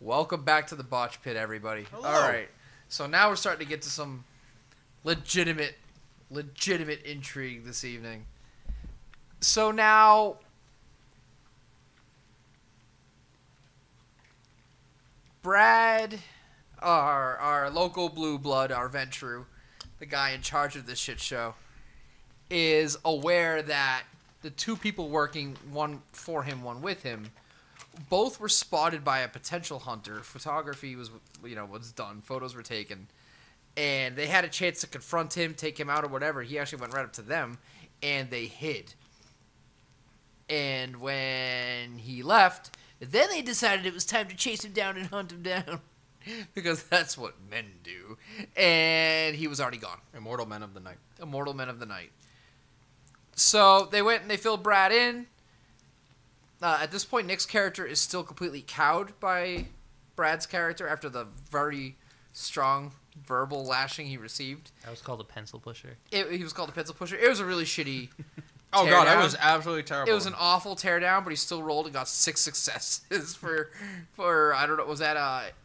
Welcome back to the Botch Pit, everybody. Hello. All right. So now we're starting to get to some legitimate intrigue this evening. So now, Brad, our local blue blood, our Ventru, the guy in charge of this shit show, is aware that the two people working, one for him, one with him, both were spotted by a potential hunter. Photography was done. Photos were taken. And they had a chance to confront him, take him out or whatever. He actually went right up to them, and they hid. And when he left, then they decided it was time to chase him down and hunt him down. Because that's what men do. And he was already gone. Immortal men of the night. Immortal men of the night. So they went and they filled Brad in. At this point, Nick's character is still completely cowed by Brad's character after the very strong verbal lashing he received. That was called a pencil pusher. He was called a pencil pusher. It was a really shitty Oh god, that teardown. was absolutely terrible. It was an awful teardown, but he still rolled and got 6 successes for I don't know, was that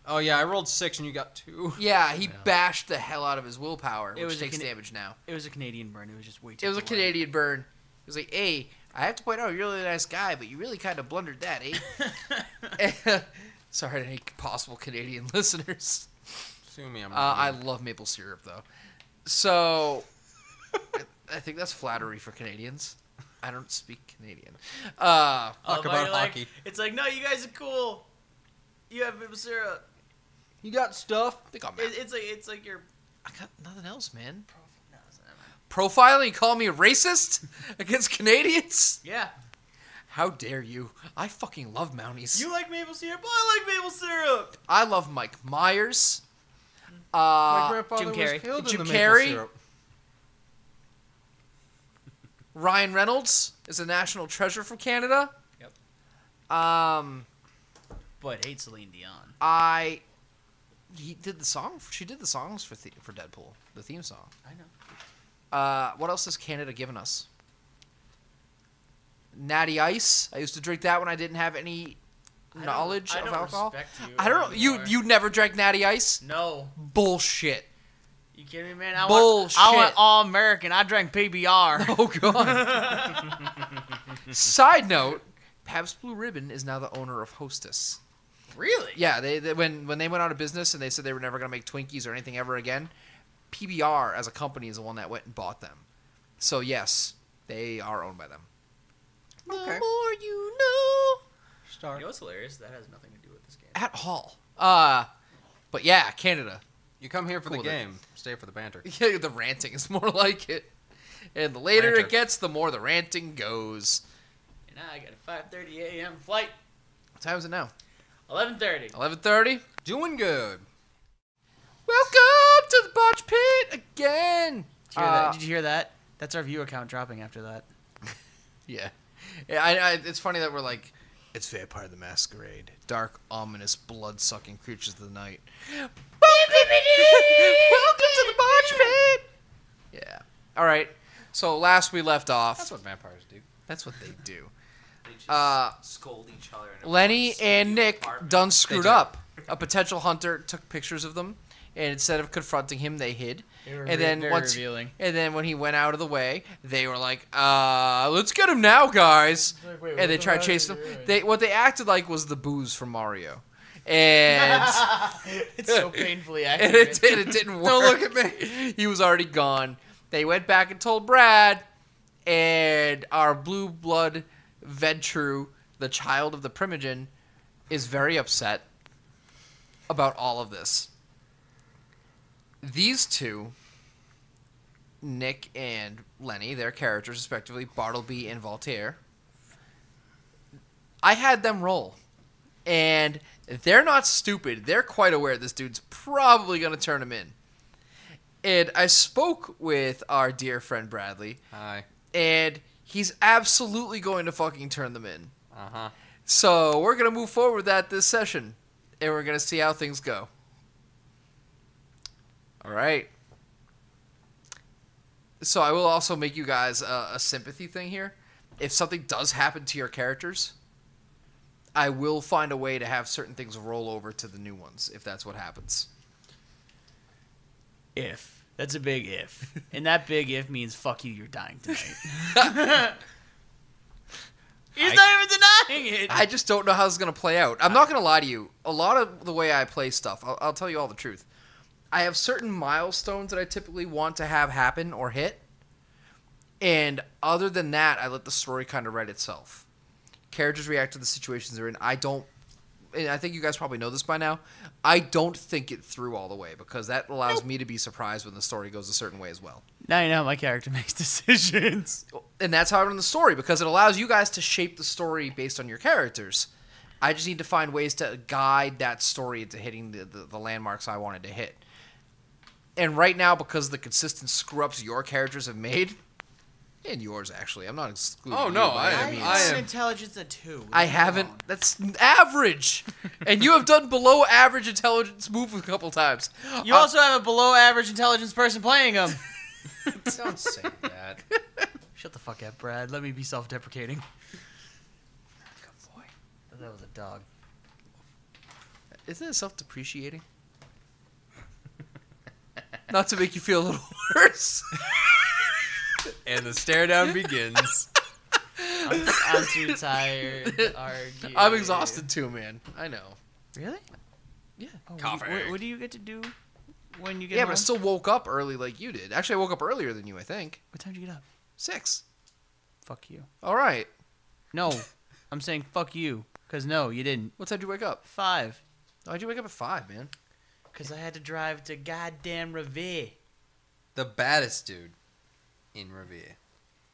Oh yeah, I rolled 6 and you got 2. yeah, he bashed the hell out of his willpower, which was takes damage now. It was a Canadian burn. It was just way too. It was a Canadian burn. It was like, hey, I have to point out, you're a really nice guy, but you really kind of blundered that, eh? Sorry to any possible Canadian listeners. Sue me, I love maple syrup, though. So, I think that's flattery for Canadians. I don't speak Canadian. Talk but about you're like- hockey. It's like, no, you guys are cool. You have maple syrup. You got stuff. I think I'm It's like you're. I got nothing else, man. No, it's not. Profiling? You call me a racist against Canadians? Yeah. How dare you? I fucking love Mounties. You like maple syrup? I like maple syrup. I love Mike Myers. My grandfather Jim was Carrey. killed Jim in the maple Carrey? syrup. Ryan Reynolds is a national treasure from Canada. Yep. But hate Celine Dion. he did the song. She did the songs for Deadpool, the theme song. I know. What else has Canada given us? Natty Ice. I used to drink that when I didn't have any knowledge I of don't alcohol. respect you I don't know. anymore. You never drank Natty Ice? No. Bullshit. You kidding me, man? Bullshit. I went all American. I drank PBR. Oh god. Side note: Pabst Blue Ribbon is now the owner of Hostess. Really? Yeah, they when they went out of business and they said they were never gonna make Twinkies or anything ever again, PBR as a company is the one that went and bought them. So yes, they are owned by them. Okay. The more you know. Start. You know what's hilarious? That has nothing to do with this game. At all. But yeah, Canada. You come here for Cool the with it. game. Stay for the banter. Yeah, the ranting is more like it. And the later Ranter. it gets, the more the ranting goes. And I got a 5:30 a.m. flight. What time is it now? 11:30. 11:30. Doing good. Welcome to the Botch Pit again. Did you hear that? That's our viewer count dropping after that. Yeah. Yeah, it's funny that we're like, it's Vampire the Masquerade. Dark, ominous, blood-sucking creatures of the night. Welcome to the Botch Pit. Yeah. All right. So last we left off. That's what vampires do. That's what they do. They just scold each other. In a Lenny and Nick apartment. done screwed do. up. A potential hunter took pictures of them, and instead of confronting him, they hid. And then revealing. And then when he went out of the way, they were like, let's get him now, guys. And they tried chasing him. What they acted like was the booze from Mario. And It's so painfully and accurate. it didn't work. Don't look at me. He was already gone. They went back and told Brad, and our blue blood Ventru, the child of the Primogen, is very upset about all of this. These two, Nick and Lenny, their characters respectively, Bartleby and Voltaire, I had them roll. And they're not stupid. They're quite aware this dude's probably going to turn him in. And I spoke with our dear friend Bradley, Hi. and he's absolutely going to fucking turn them in. Uh-huh. So we're going to move forward with that this session, and we're going to see how things go. All right. So I will also make you guys a sympathy thing here. If something does happen to your characters, I will find a way to have certain things roll over to the new ones if that's what happens. If. That's a big if. And that big if means fuck you, you're dying tonight. He's not even denying it. I just don't know how this is going to play out. I'm not going to lie to you. A lot of the way I play stuff, I'll tell you all the truth. I have certain milestones that I typically want to have happen or hit. And other than that, I let the story kind of write itself. Characters react to the situations they're in. And I think you guys probably know this by now, I don't think it through all the way because that allows me to be surprised when the story goes a certain way as well. Now you know how my character makes decisions. And that's how I run the story because it allows you guys to shape the story based on your characters. I just need to find ways to guide that story into hitting the landmarks I wanted to hit. And right now, because of the consistent screw-ups your characters have made, and yours actually, I'm not excluding Oh, you no, by I any am- means. I am- intelligence at 2. I haven't. That's average, and you have done below average intelligence move a couple times. You also have a below average intelligence person playing him. Don't say that. Shut the fuck up, Brad. Let me be self-deprecating. Good boy. That was a dog. Isn't it self-depreciating? Not to make you feel a little worse. And the stare down begins. I'm too tired to argue. I'm exhausted too, man. I know. Really? Yeah. Oh, Coffee. what do you get to do when you get Yeah, home? but I still woke up early like you did. Actually, I woke up earlier than you, I think. What time did you get up? 6. Fuck you. All right. No, I'm saying fuck you. Because no, you didn't. What time did you wake up? 5. Why'd you wake up at 5, man? Because I had to drive to goddamn Revere. The baddest dude in Revere.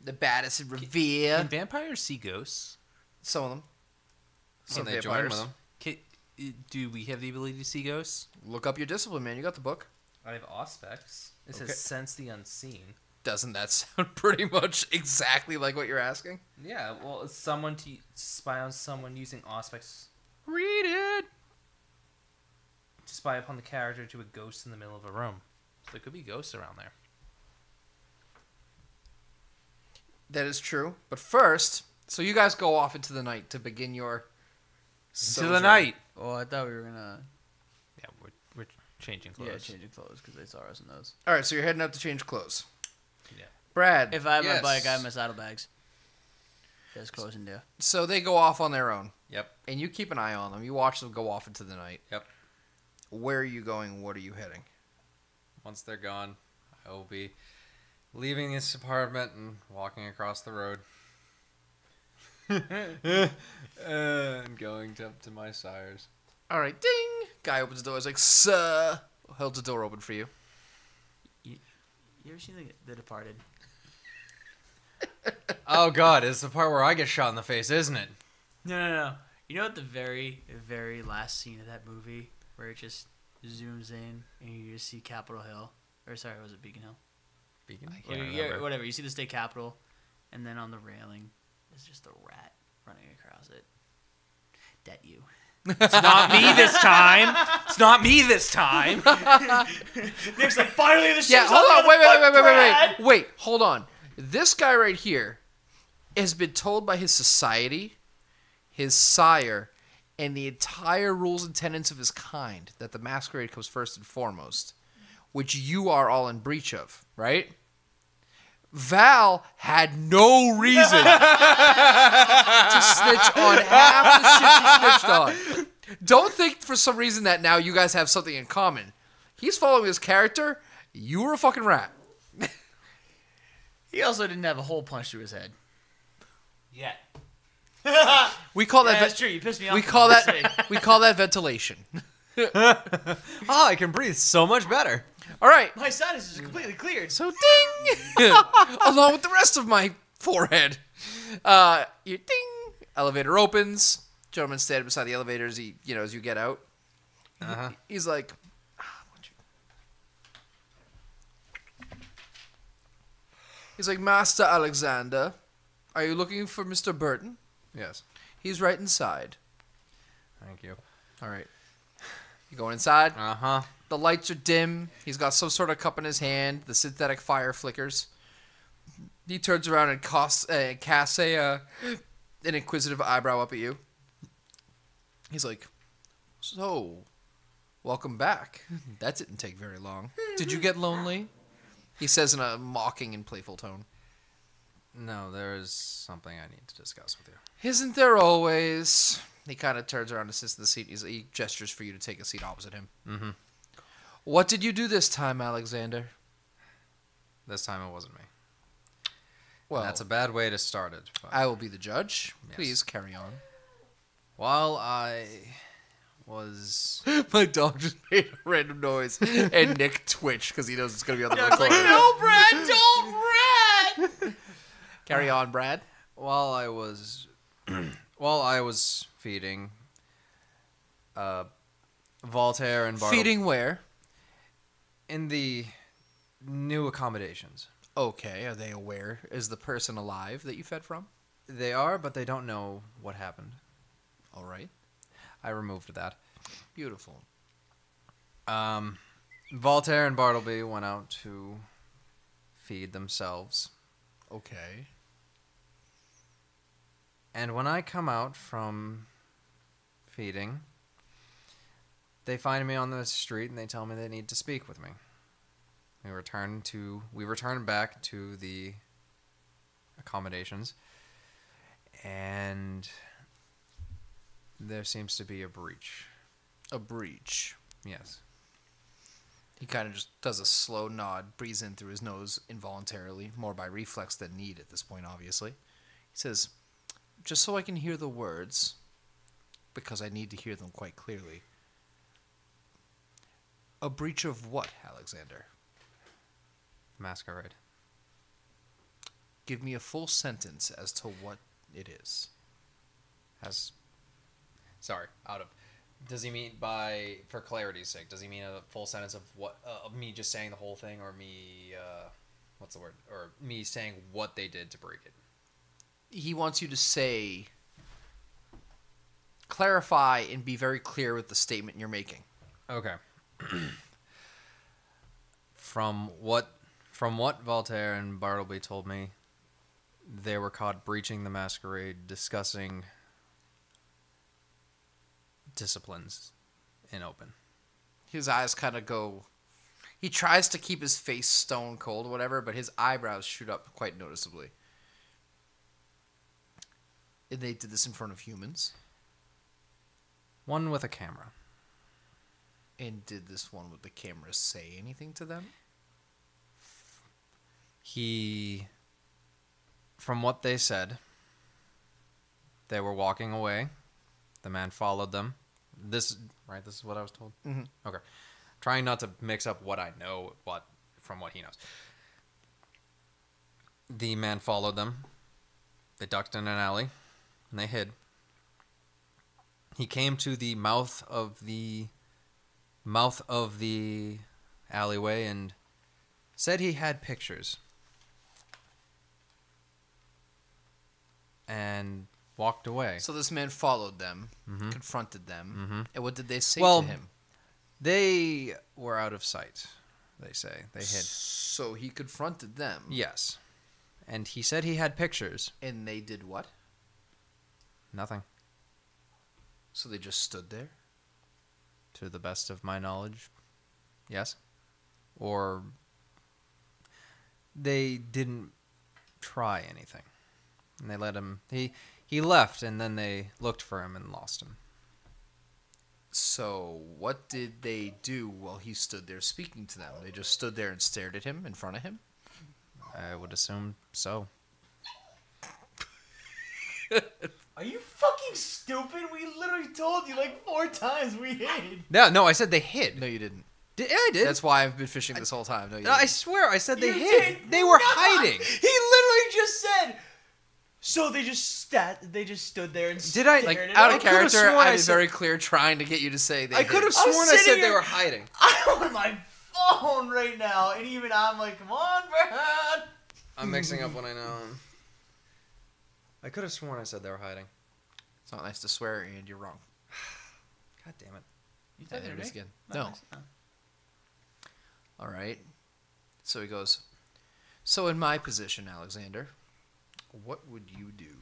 The baddest in Revere. Can vampires see ghosts? Some of them. When Some they join with vampires. him. Do we have the ability to see ghosts? Look up your discipline, man. You got the book. I have auspex. It Okay. says sense the unseen. Doesn't that sound pretty much exactly like what you're asking? Yeah, well, it's someone to spy on someone using auspex Read it. to spy upon the character to a ghost in the middle of a room. So there could be ghosts around there. That is true. But first, so you guys go off into the night to begin your To the night. Oh, I thought we were gonna Yeah, we're changing clothes. changing clothes because they saw us in those. All right, so you're heading out to change clothes. Yeah. Brad, If I have my Yes. bike, I have my saddlebags. There's clothes in there. so they go off on their own, Yep. and you keep an eye on them. You watch them go off into the night. Yep. Where are you going? What are you heading? Once they're gone, I will be leaving this apartment and walking across the road. And going up to my sires. All right, ding! Guy opens the door. He's like, "Sir," holds the door open for you. You ever seen The Departed? Oh god, it's the part where I get shot in the face, isn't it? No. You know at the very, very last scene of that movie where it just zooms in and you just see Capitol Hill, or sorry, was it Beacon Hill? Beacon? I Or can't yeah, remember. whatever. You see the state capitol, and then on the railing is just a rat running across it. That you. It's not me this time. It's not me this time. Nick's like, finally the shit's Yeah, hold on. the Wait. Wait, hold on. This guy right here has been told by his society, his sire, and the entire rules and tenets of his kind that the masquerade comes first and foremost, which you are all in breach of, right? Val had no reason to snitch on half the shit he snitched on. Don't think for some reason that now you guys have something in common. He's following his character. You were a fucking rat. He also didn't have a hole punched through his head. Yeah. We call that That's true. You pissed me off. we call that ventilation. Oh, I can breathe so much better. All right. My sinus is completely cleared. So ding, along with the rest of my forehead. You ding. Elevator opens. Gentleman standing beside the elevator as as you get out. Uh-huh. He's like, Master Alexander, are you looking for Mr. Burton? Yes. He's right inside. Thank you. All right. You going inside? Uh-huh. The lights are dim. He's got some sort of cup in his hand. The synthetic fire flickers. He turns around and casts an inquisitive eyebrow up at you. He's like, so, welcome back. That didn't take very long. Did you get lonely? He says in a mocking and playful tone. No, there is something I need to discuss with you. Isn't there always? He kind of turns around and sits in the seat. He gestures for you to take a seat opposite him. Mm-hmm. What did you do this time, Alexander? This time it wasn't me. Well, That's a bad way to start it. But I will be the judge. Yes. Please carry on. while I was... My dog just made a random noise, and Nick twitched because he knows it's going to be on the I was like, recording. no, Brad, don't Brad. Carry on, Brad. While I was feeding Voltaire and Bartle Feeding where? in the new accommodations. Okay, are they aware? Is the person alive that you fed from? They are, but they don't know what happened. All right. I removed that. Beautiful. Voltaire and Bartleby went out to feed themselves. Okay. And when I come out from feeding, they find me on the street and they tell me they need to speak with me. We return back to the accommodations, and there seems to be a breach. A breach. Yes. He kind of just does a slow nod, breathes in through his nose involuntarily, more by reflex than need at this point, obviously. He says, just so I can hear the words, because I need to hear them quite clearly. A breach of what, Alexander? Masquerade. Give me a full sentence as to what it is. Does he mean for clarity's sake, does he mean a full sentence of what, of me just saying the whole thing, or me, what's the word, or me saying what they did to break it? He wants you to say, clarify and be very clear with the statement you're making. Okay. From what Voltaire and Bartleby told me, they were caught breaching the Masquerade, discussing disciplines in open. His eyes kind of go... He tries to keep his face stone cold or whatever, but his eyebrows shoot up quite noticeably. And they did this in front of humans. One with a camera. And did this one with the camera say anything to them? From what they said, they were walking away. The man followed them. This is what I was told? Mm-hmm. Okay. Trying not to mix up what I know from what he knows. The man followed them. They ducked in an alley, and they hid. He came to the mouth of the alleyway and said he had pictures. And walked away. So this man followed them, Mm-hmm. confronted them, Mm-hmm. and what did they say Well, to him? They were out of sight, they say. They hid. So he confronted them. Yes. And he said he had pictures. And they did what? Nothing. So they just stood there? To the best of my knowledge, yes. Or they didn't try anything. And they let him... He left, and then they looked for him and lost him. So what did they do while he stood there speaking to them? They just stood there and stared at him in front of him? I would assume so. Are you fucking stupid? We literally told you like 4 times we hid. No, I said they hid. No, you didn't. Yeah, I did. That's why I've been fishing this whole time. No, you No, I didn't. swear, I said they You hid. did They were not. hiding. He literally just said. So they just stood there and Did I- stared Like, at out us? of I could've character, sworn I've I been said- very clear trying to get you to say they I could have hid. sworn I sitting said they here- were hiding. I'm on my phone right now, and even I'm like, come on, Brad. I'm mixing up what I know. I could have sworn I said they were hiding. It's not nice to swear, and you're wrong. God damn it. You Yeah, there it is again. No. All right. So he goes, so in my position, Alexander, what would you do?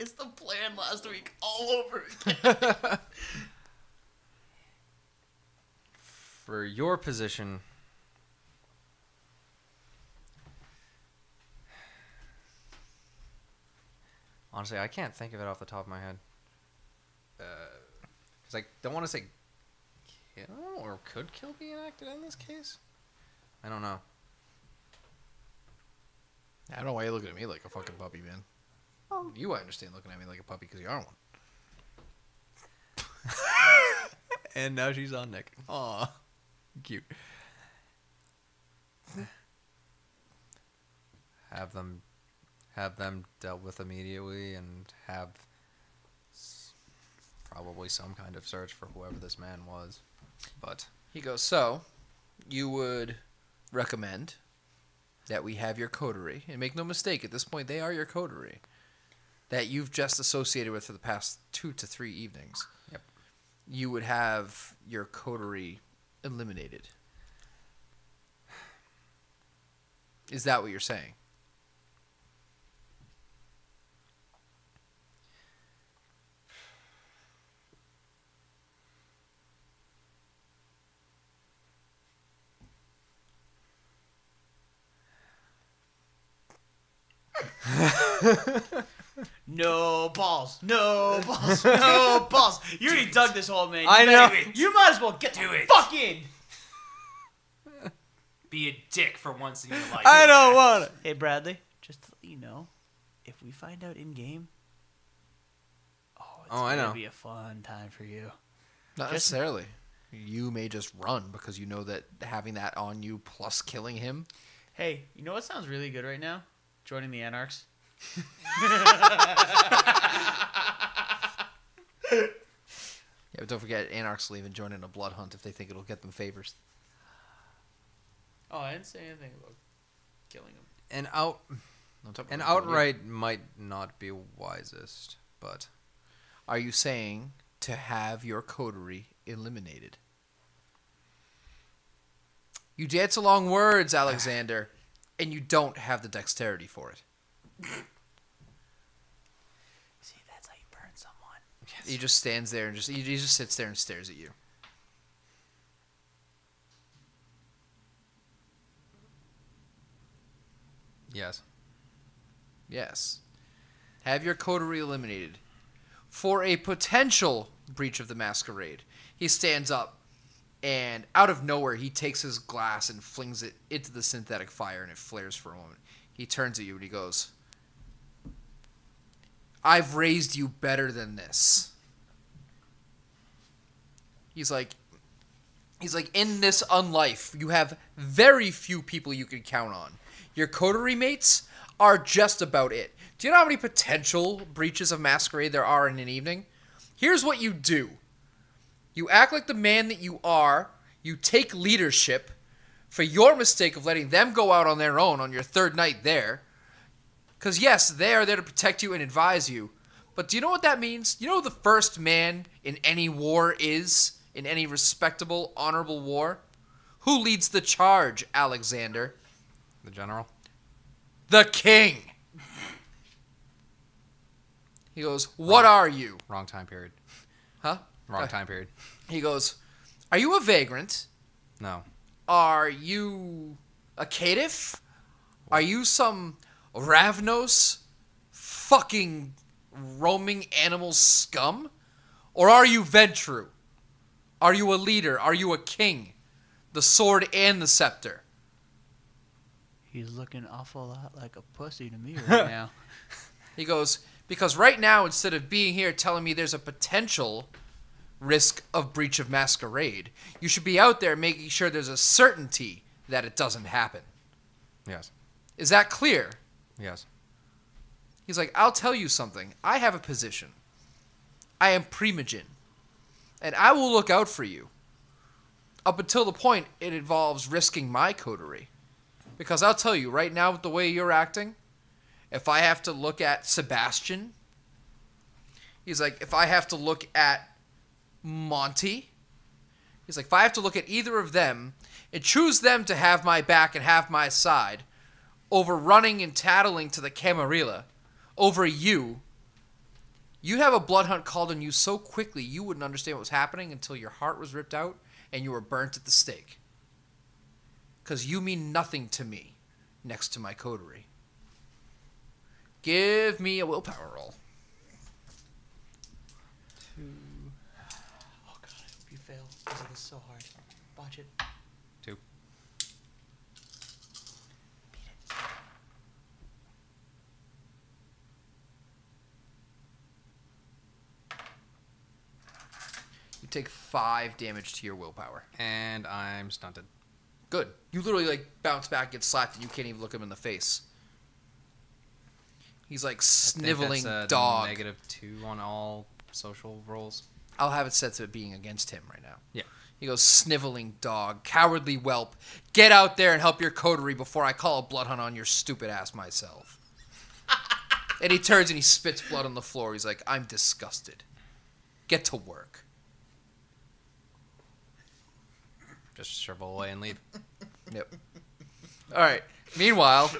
It's the man last week all over again. For your position, honestly, I can't think of it off the top of my head. Because I don't want to say kill, or could kill be enacted in this case? I don't know. I don't know why you're looking at me like a fucking puppy, man. You, I understand looking at me like a puppy because you are one. And now she's on Nick. Aw. Cute. Have them dealt with immediately and have probably some kind of search for whoever this man was. But He goes, so, you would recommend that we have your coterie, and make no mistake, at this point, they are your coterie, that you've just associated with for the past 2 to 3 evenings. Yep. You would have your coterie eliminated. Is that what you're saying? No balls. No balls. No balls. You already dug this hole, man. I know. You might as well get Do it. fucking. Be a dick for once in your life. I don't want it. Hey, Bradley, just to let you know, if we find out in game, it's I gonna know. be a fun time for you. Not Just- necessarily. You may just run because you know that having that on you plus killing him. Hey, you know what sounds really good right now? Joining the Anarchs. Yeah, but don't forget, Anarchs will even join in a blood hunt if they think it'll get them favors. Oh, I didn't say anything about killing him. An outright might not be wisest, but Are you saying to have your coterie eliminated? You dance along words, Alexander, and you don't have the dexterity for it. See, that's how you burn someone. He just stands there and he just sits there and stares at you. yes. Yes. Have your coterie eliminated. For a potential breach of the Masquerade, he stands up, and out of nowhere, he takes his glass and flings it into the synthetic fire, and it flares for a moment. He turns at you and he goes, I've raised you better than this. He's like, in this unlife, you have very few people you can count on. Your coterie mates are just about it. Do you know how many potential breaches of Masquerade there are in an evening? Here's what you do. You act like the man that you are. You take leadership for your mistake of letting them go out on their own on your third night there. Because, yes, they are there to protect you and advise you. But do you know what that means? You know who the first man in any war is? In any respectable, honorable war? Who leads the charge, Alexander? The general. The king. He goes, what are you? Wrong time period. Huh? Wrong time period. He goes, are you a vagrant? No. Are you a caitiff? Are you some Ravnos fucking roaming animal scum? Or are you Ventru? Are you a leader? Are you a king? The sword and the scepter. He's looking awful lot like a pussy to me right now. He goes, because right now, instead of being here telling me there's a potential risk of breach of Masquerade, you should be out there making sure there's a certainty that it doesn't happen. Yes. Is that clear? Yes. He's like, I'll tell you something. I have a position. I am Primogen. And I will look out for you. Up until the point it involves risking my coterie. Because I'll tell you, right now with the way you're acting, if I have to look at Sebastian, he's like, if I have to look at Monty, he's like, if I have to look at either of them and choose them to have my back and have my side over running and tattling to the Camarilla over you, You'd have a blood hunt called on you so quickly you wouldn't understand what was happening until your heart was ripped out and you were burnt at the stake. Because you mean nothing to me next to my coterie. Give me a willpower roll. Oh god, I hope you fail. Because it is so hard. Watch it. 2. You take 5 damage to your willpower. And I'm stunted. Good. You literally like bounce back, get slapped, and you can't even look him in the face. He's like sniveling I think that's dog. -2 on all social rolls. I'll have it set to it being against him right now. Yeah. He goes, sniveling dog, cowardly whelp. Get out there and help your coterie before I call a blood hunt on your stupid ass myself. And he turns and he spits blood on the floor. He's like, I'm disgusted. Get to work. Just shrivel away and leave. Yep. All right. Meanwhile,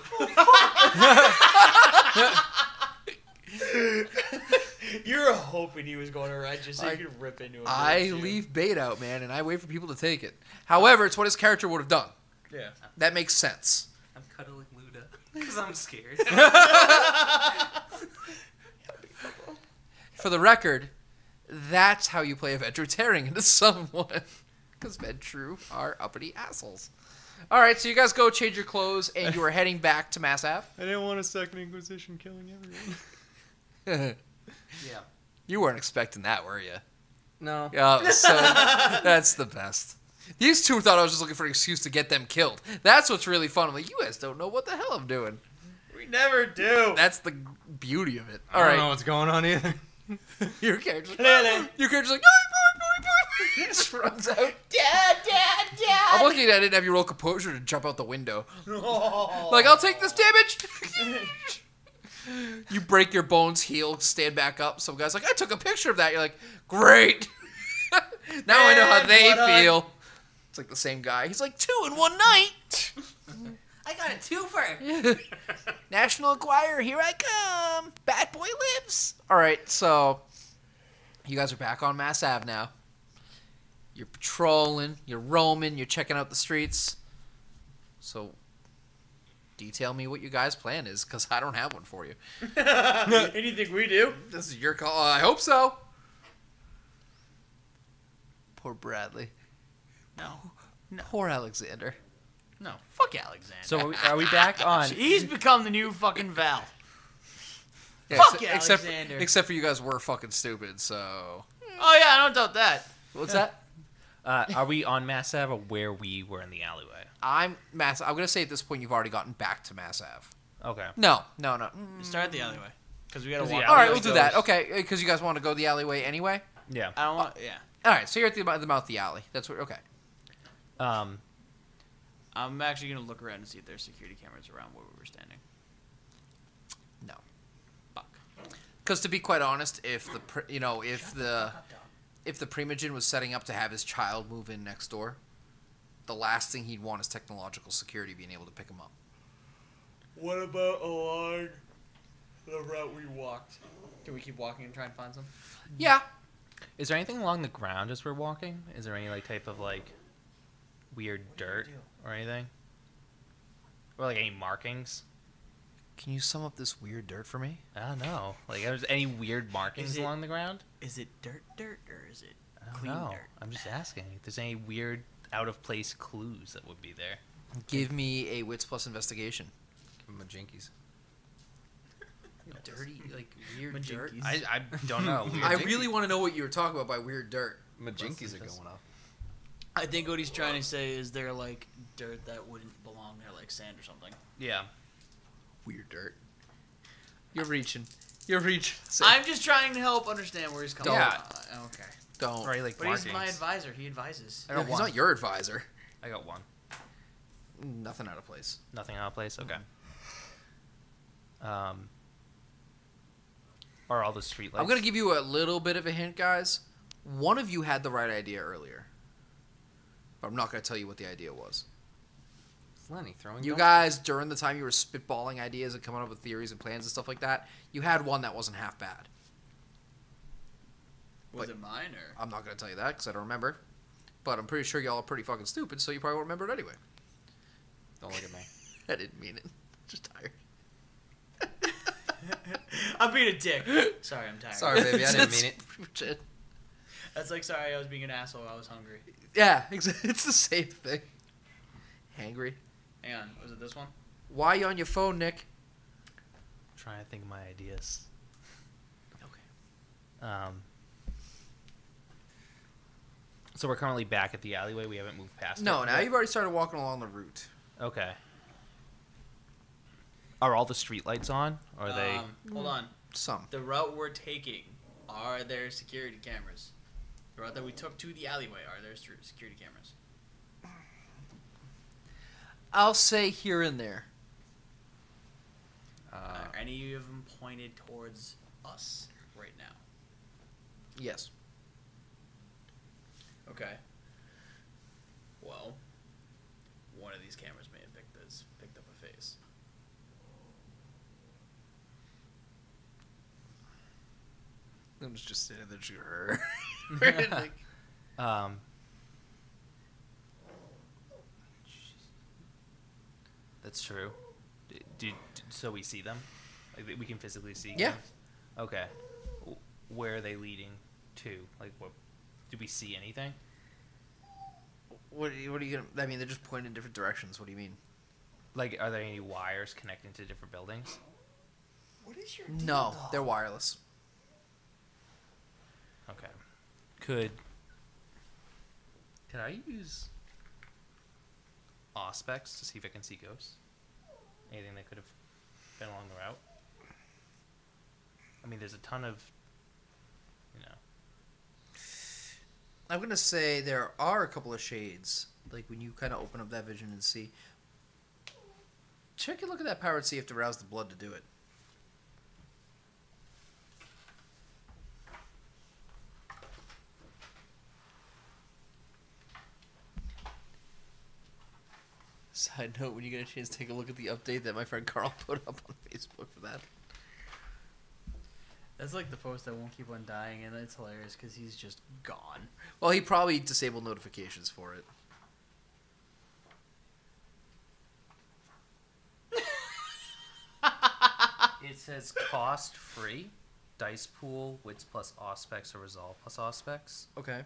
You were hoping he was going to ride just so you could rip into him. I leave bait out, man, and I wait for people to take it. However, it's what his character would have done. Yeah. That makes sense. I'm cuddling Luda because I'm scared. For the record, that's how you play a Ventru tearing into someone. Because Ventru are uppity assholes. All right, so you guys go change your clothes, and you are heading back to Mass Ave. I didn't want a second Inquisition killing everyone. Yeah. You weren't expecting that, were you? No. Yeah, so that's the best. These two thought I was just looking for an excuse to get them killed. That's what's really fun. I'm like, you guys don't know what the hell I'm doing. We never do. That's the beauty of it. All I don't right, know what's going on either. your character's Clearly. your character's like, boy, boy, boy. Just runs out. Dad, Dad, Dad. I'm lucky that I didn't have you roll composure to jump out the window. Like, I'll take this damage. You break your bones, heal, stand back up. Some guy's like, I took a picture of that. You're like, great. Now I know how And they what on- feel. It's like the same guy. He's like, 2 in one night. I got a twofer. National Enquirer, here I come. Bad boy lives. All right, so you guys are back on Mass Ave now. You're patrolling, you're roaming, you're checking out the streets. So detail me what your guys' plan is, because I don't have one for you. Anything we do? This is your call. I hope so. Poor Bradley. No. Poor Alexander. No. Fuck Alexander. So are we back on? He's become the new fucking Val. Yeah, Fuck except, Alexander. except for you guys were fucking stupid, so... Oh yeah, I don't doubt that. What's that? Are we on Mass Ave or where we were in the alleyway? I'm going to say at this point you've already gotten back to Mass Ave. Okay. No. Start at the alleyway. Because we gotta 'Cause the walk. All right, alleyway we'll do that. goes- Okay, because you guys want to go the alleyway anyway? Yeah. I don't want. Yeah. All right, so you're at the mouth of the alley. That's what... Okay. I'm actually gonna look around and see if there's security cameras around where we were standing. No. Fuck. Because to be quite honest, if the Primogen was setting up to have his child move in next door, the last thing he'd want is technological security being able to pick him up. What about along the route we walked? Can we keep walking and try and find some? Yeah. Is there anything along the ground as we're walking? Is there any type of weird dirt or anything? Or any markings? Can you sum up this weird dirt for me? I don't know. Are there any weird markings Is it- along the ground? Is it dirt or is it I don't clean know. dirt? I'm just asking if there's any weird out of place clues that would be there. Give me a wits plus investigation. Give him a jinkies. Dirty, weird dirt. I don't know. Weird I jinkies. really want to know what you were talking about by weird dirt. Majinkies are going up. I think what he's trying to say is there dirt that wouldn't belong there, like sand or something. Yeah. Weird dirt. You're reaching. I'm just trying to help understand where he's coming Don't. from. Okay. Don't. Right, But he's my markings. advisor. He advises. I got He's one. not your advisor. I got one. Nothing out of place. Nothing out of place? Okay. Are all the streetlights? I'm going to give you a little bit of a hint, guys. One of you had the right idea earlier. But I'm not going to tell you what the idea was. Lenny throwing. You dumpsters. guys, during the time you were spitballing ideas and coming up with theories and plans and stuff like that, you had one that wasn't half bad. Was But it mine or? I'm not gonna tell you that because I don't remember. But I'm pretty sure y'all are pretty fucking stupid, so you probably won't remember it anyway. Don't look at me. I didn't mean it. Just tired. I'm being a dick. Sorry, I'm tired. Sorry, baby, I didn't That's mean it. pretty much it. That's like, sorry, I was being an asshole. I was hungry. Yeah, it's the same thing. Hangry. Hang on, was it this one? Why you on your phone, Nick? Trying to think of my ideas. Okay. So we're currently back at the alleyway. We haven't moved past it. No, now you've already started walking along the route. Okay. Are all the streetlights on? Or are they? Hold on. Some. The route we're taking, are there security cameras? The route that we took to the alleyway, are there security cameras? I'll say here and there. Are any of them pointed towards us right now? Yes. Okay. Well, one of these cameras may have picked up a face. I'm just sitting there, shoot her. Um. That's true. So we see them? Like we can physically see? Yeah. Them? Okay. Where are they leading to? Like what? Do we see anything? What are you gonna? I mean, they're just pointing in different directions. What do you mean? Like, are there any wires connecting to different buildings? What is your No, they're wireless. Okay. Could I use Auspex to see if I can see ghosts? Anything that could have been along the route? I mean, there's a ton of, I'm gonna say there are a couple of shades. Like when you kind of open up that vision and see. Check and look at that power and see if to rouse the blood to do it. Side note: when you get a chance, take a look at the update that my friend Carl put up on Facebook for that. That's like the post that won't keep on dying, and it's hilarious because he's just gone. Well, he probably disabled notifications for it. It says cost free, dice pool, wits plus Auspex or resolve plus Auspex. Okay.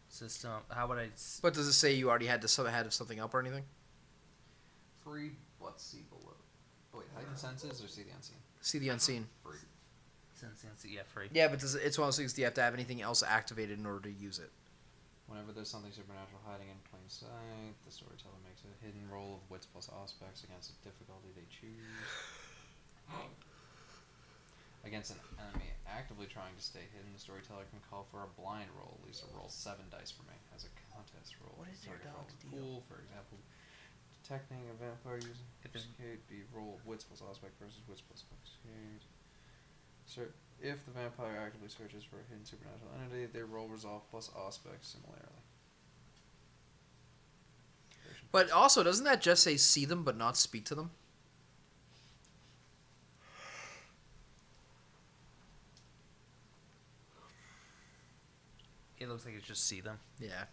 System. How would I? But does it say you already had to have something up or anything? Free, let's see below. Oh, wait, heightened senses or see the unseen? See the unseen. Free. Yeah, free. Yeah, but it's one of those things. Do you have to have anything else activated in order to use it? Whenever there's something supernatural hiding in plain sight, the storyteller makes a hidden roll of wits plus Auspex against a difficulty they choose. Against an enemy actively trying to stay hidden, the storyteller can call for a blind roll. Lisa rolls 7 dice for me as a contest roll. What is your Target dog's roll deal? pool, for example, detecting a vampire using investigate, be roll of wits plus Auspex versus wits plus investigate. If the vampire actively searches for a hidden supernatural entity, they roll resolve plus Auspex similarly. But also, doesn't that just say see them but not speak to them? It looks like it's just see them. Yeah.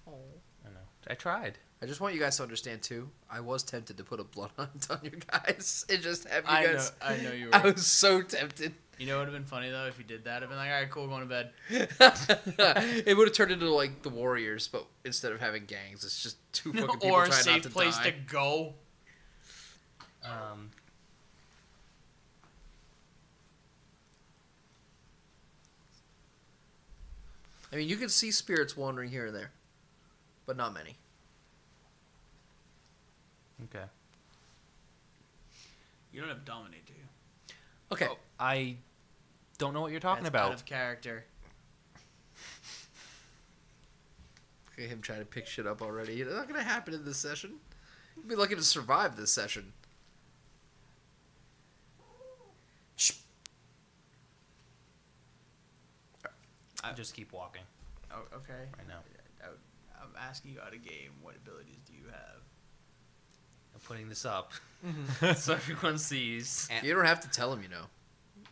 I know. I tried. I just want you guys to understand too. I was tempted to put a blood hunt on you guys and just have you guys. I know you were. I was so tempted. You know what would have been funny though if you did that? I'd been like, all right, cool, going to bed. It would have turned into like the Warriors, but instead of having gangs, it's just two fucking people Or a trying not safe to place die. to go. I mean, you can see spirits wandering here and there, but not many. Okay. You don't have dominate, do you? Okay. Oh, I don't know what you're talking That's about. out of character. Look at him trying to pick shit up already. It's not gonna happen in this session. You'll be lucky to survive this session. Shh. Just keep walking Oh, okay. right now. I'm asking you out of game. What abilities do you have? I'm putting this up so everyone sees. You don't have to tell him, you know.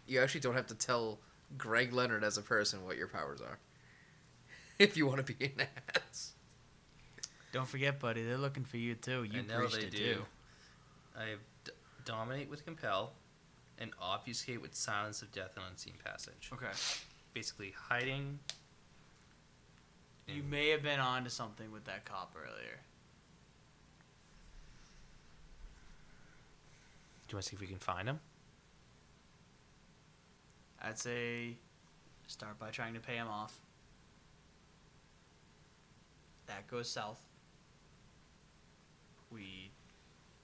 You actually don't have to tell Greg Leonard as a person what your powers are. If you want to be an ass. Don't forget, buddy, they're looking for you too. You I know breached they it do. too. I have dominate with compel, and obfuscate with silence of death and unseen passage. Okay. Basically, hiding. You may have been onto something with that cop earlier. Do you want to see if we can find him? I'd say start by trying to pay him off. That goes south. We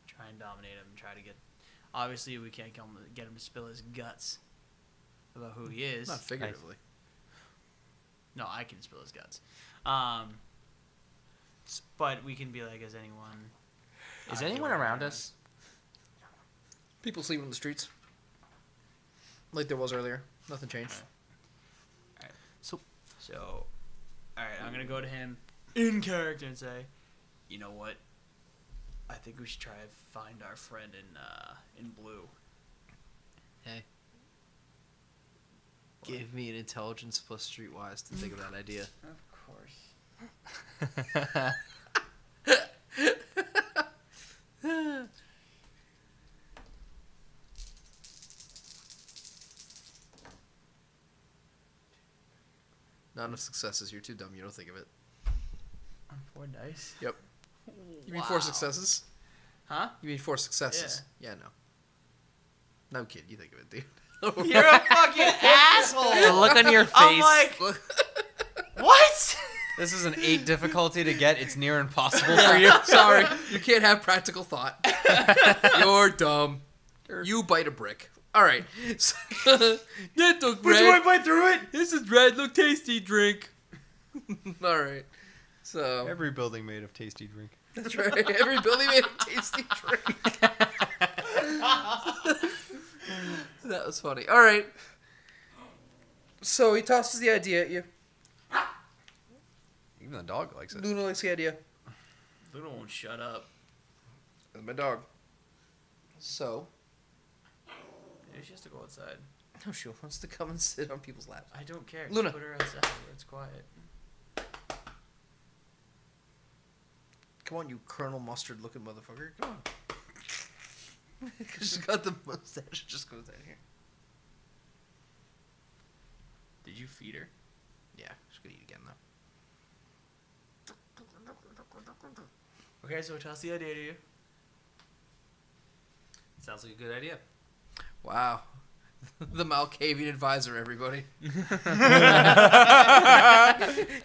try and dominate him and try to get... Obviously, we can't get him to spill his guts about who he is. Not figuratively. No, I can spill his guts. But we can be like, is anyone... Is anyone around us? People sleep on the streets. Like there was earlier. Nothing changed. Alright. So, alright, I'm going to go to him in character and say, you know what? I think we should try to find our friend in blue. Hey. Give me an intelligence plus streetwise to think of that idea. Of course. Not enough successes. You're too dumb. You don't think of it. On 4 dice? Yep. You mean 4 successes? Huh? You mean 4 successes? Yeah, no. No, kid. You think of it, dude. You're a fucking asshole! The look on your face. I'm like, what? This is an 8 difficulty to get. It's near impossible for you. Sorry. You can't have practical thought. You're dumb. You bite a brick. All right. So, that look Would red. you want to bite through it? This is red. Look tasty. Drink. All right. So Every building made of tasty drink. that's right. Every building made a tasty drink. That was funny. All right. So he tosses the idea at you. Even the dog likes it. Luna likes the idea. Luna won't shut up. That's my dog. So. Maybe she has to go outside. No, she wants to come and sit on people's laps. I don't care. Luna. Just put her outside where it's quiet. Come on, you Colonel Mustard looking motherfucker. Come on. She's got the mustache. It just goes down here. Did you feed her? Yeah, she's gonna eat again though. Okay, so toss the idea to you. Sounds like a good idea. Wow. The Malkavian advisor, everybody.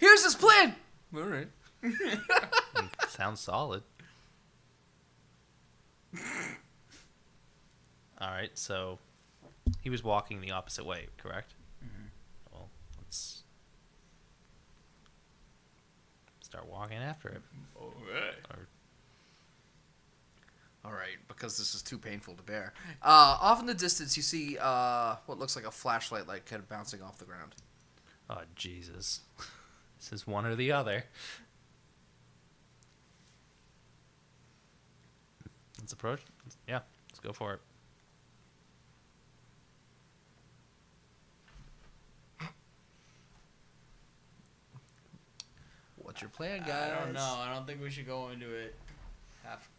Here's his plan. All right. Sounds solid. All right, so he was walking the opposite way, correct? Mm-hmm. Well, let's start walking after it. Alright. Or All right, because this is too painful to bear. Off in the distance, you see what looks like a flashlight light kind of bouncing off the ground. oh, Jesus. This is one or the other. Let's approach. Yeah, let's go for it. What's your plan, guys? I don't know. I don't think we should go into it half.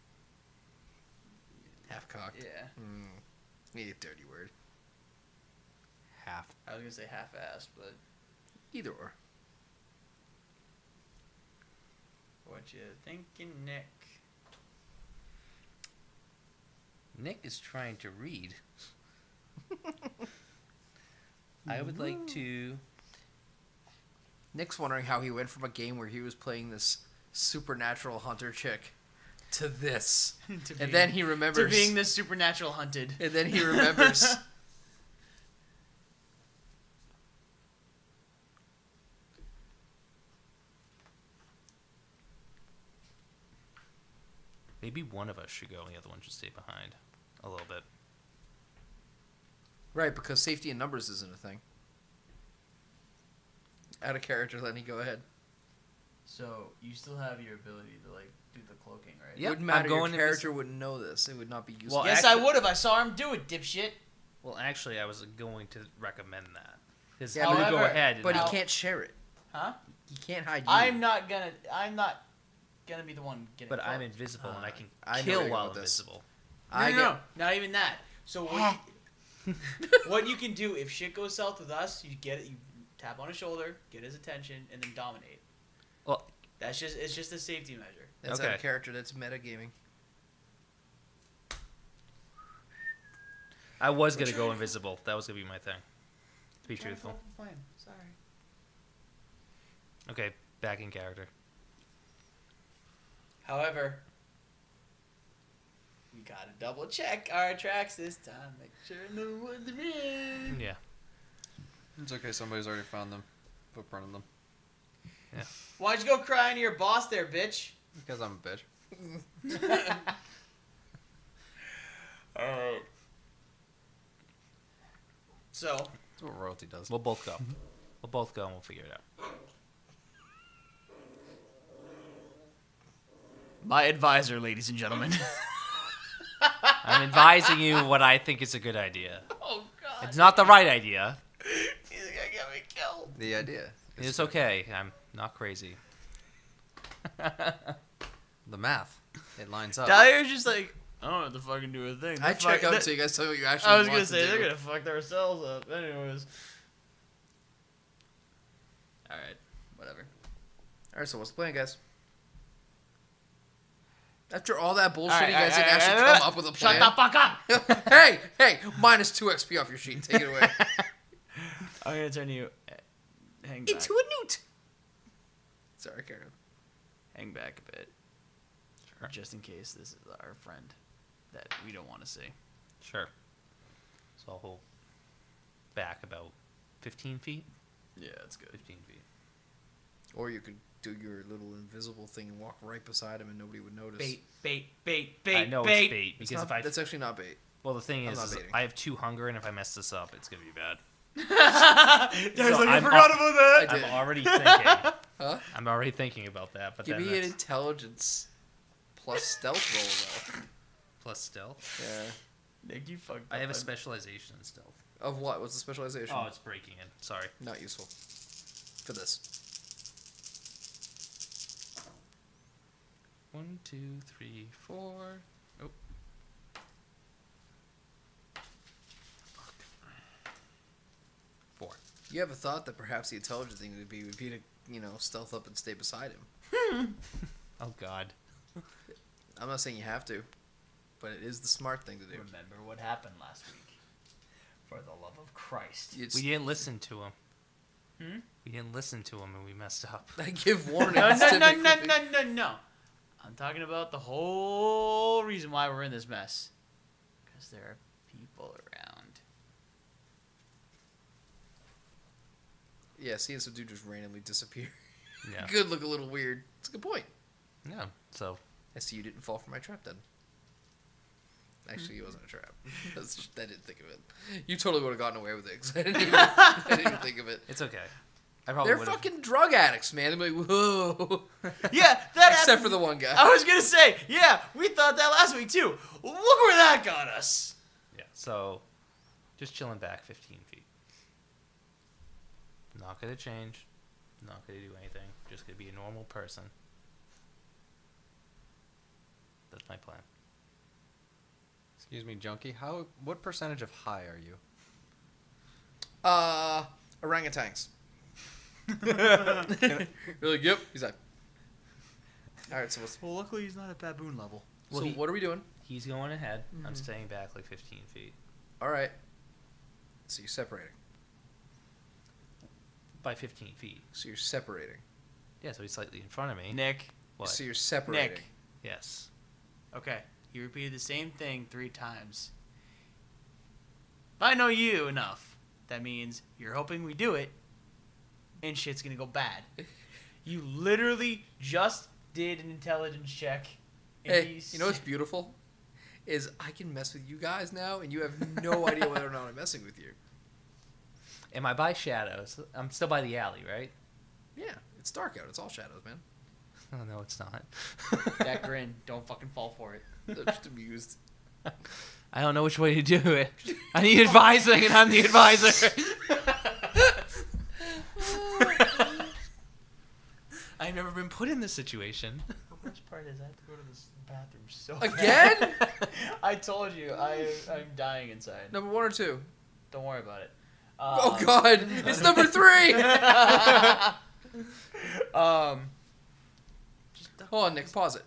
Half cocked. Yeah. Need a dirty word. Half. I was gonna say half-assed, but Either or. what you thinking, Nick? Nick is trying to read. I would like to... Nick's wondering how he went from a game where he was playing this supernatural hunter chick to this. And then he remembers. To being the supernatural hunted. And then he remembers. Maybe one of us should go and the other one should stay behind. A little bit. Right, because safety in numbers isn't a thing. Out of character, Lenny, go ahead. So you still have your ability to like do the cloaking, right? Yeah. It wouldn't matter. I'm going Your in character wouldn't know this. It would not be useful. Well, Yes, actually- I would have. I saw him do it, dipshit. Well, actually, I was going to recommend that. Because Yeah, I'm gonna go however- ahead. But and he can't share it. Huh? He can't hide you. I'm not gonna be the one getting. But I'm fucked. invisible and I can I know kill where you're while going with this. invisible. No, not even that. So what you can do if shit goes south with us, you tap on his shoulder, get his attention, and then dominate. Well, It's just a safety measure. That's Okay. a character that's metagaming. I was gonna go invisible. That was gonna be my thing. To be truthful. Sorry. Okay, back in character. However, we gotta double check our tracks this time. Make sure no one's in. Yeah. It's okay. Somebody's already found them. Footprint of them. Why'd you go crying to your boss there, bitch? Because I'm a bitch. Alright. So, That's what royalty does. We'll both go. We'll both go and we'll figure it out. my advisor, ladies and gentlemen. I'm advising you what I think is a good idea. Oh, God. It's not the right idea. He's gonna get me killed. The idea. It's okay. I'm not crazy. The math. It lines up. Dyer's just like, I don't have to fucking do a thing. I They're check fuck- out so you guys tell me what you actually I was want gonna to say, do. they're gonna fuck themselves up. Anyways. Alright, whatever. Alright, so what's the plan, guys? After all that bullshit, Alright, you guys didn't alright, actually alright, come up with a Shut plan. the fuck up! hey, minus 2 XP off your sheet. Take it away. I'm gonna turn you. Hang back. Into a newt. Sorry, Karen. Hang back a bit. Sure. Just in case this is our friend that we don't want to see. Sure. So I'll hold back about 15 feet. Yeah, that's good. 15 feet. Or you could do your little invisible thing and walk right beside him and nobody would notice. Bait. I know bait. it's bait It's because not- if I that's actually not bait. well the thing I'm is, not is baiting. I have 2 hunger and if I mess this up it's gonna be bad. There's So like, I I'm forgot up- about that. I did. I'm already thinking. Huh? I'm already thinking about that. But Give then me an that's intelligence plus stealth roll, plus stealth. though. Yeah. Nick, you fucked I have a up. specialization in stealth. Of what? What's the specialization? Oh, it's breaking in. Sorry. Not useful. For this. 1, 2, 3, 4. Oh. Four. You have a thought that perhaps the intelligent thing would be to, stealth up and stay beside him. Oh God. I'm not saying you have to, but it is the smart thing to do. Remember what happened last week. For the love of Christ. You We didn't listen to him. Hmm? We didn't listen to him and we messed up. I give warnings. No. I'm talking about the whole reason why we're in this mess. Because there are people around. Yeah, seeing some dude just randomly disappear Yeah. could look a little weird. It's a good point. Yeah. So I see you didn't fall for my trap then. Actually, it wasn't a trap. I didn't think of it. You totally would have gotten away with it 'cause I didn't even think of it. it's okay. I probably They're would've- fucking drug addicts, man. They're like, whoa. Yeah, that Except for the one guy. I was gonna say, yeah, we thought that last week too. Look where that got us. Yeah. So just chilling back 15 feet. Not gonna change. Not gonna do anything. Just gonna be a normal person. That's my plan. Excuse me, Junkie. What percentage of high are you? Orangutans. Really? Yep. He's like, all right. So Well, luckily he's not at baboon level. Well, so he- what are we doing? He's going ahead. I'm staying back like 15 feet. All right. So you're separating. By 15 feet. So you're separating. Yeah, so he's slightly in front of me. Nick. What? So you're separating. Nick. Yes. Okay, he repeated the same thing 3 times. If I know you enough, that means you're hoping we do it, and shit's gonna go bad. You literally just did an intelligence check. And Hey, you know what's beautiful? Is I can mess with you guys now, and you have no idea whether or not I'm messing with you. Am I by shadows? I'm still by the alley, right? Yeah, it's dark out. It's all shadows, man. Oh, no, it's not. that grin. Don't fucking fall for it. They're just amused. I don't know which way to do it. I need advising, and I'm the advisor. I've never been put in this situation. The worst part is I have to go to this bathroom so Again? bad. I told you I'm dying inside. Number 1 or 2? Don't worry about it. Oh God, it's number 3. Just Hold on, Nick. Pause it.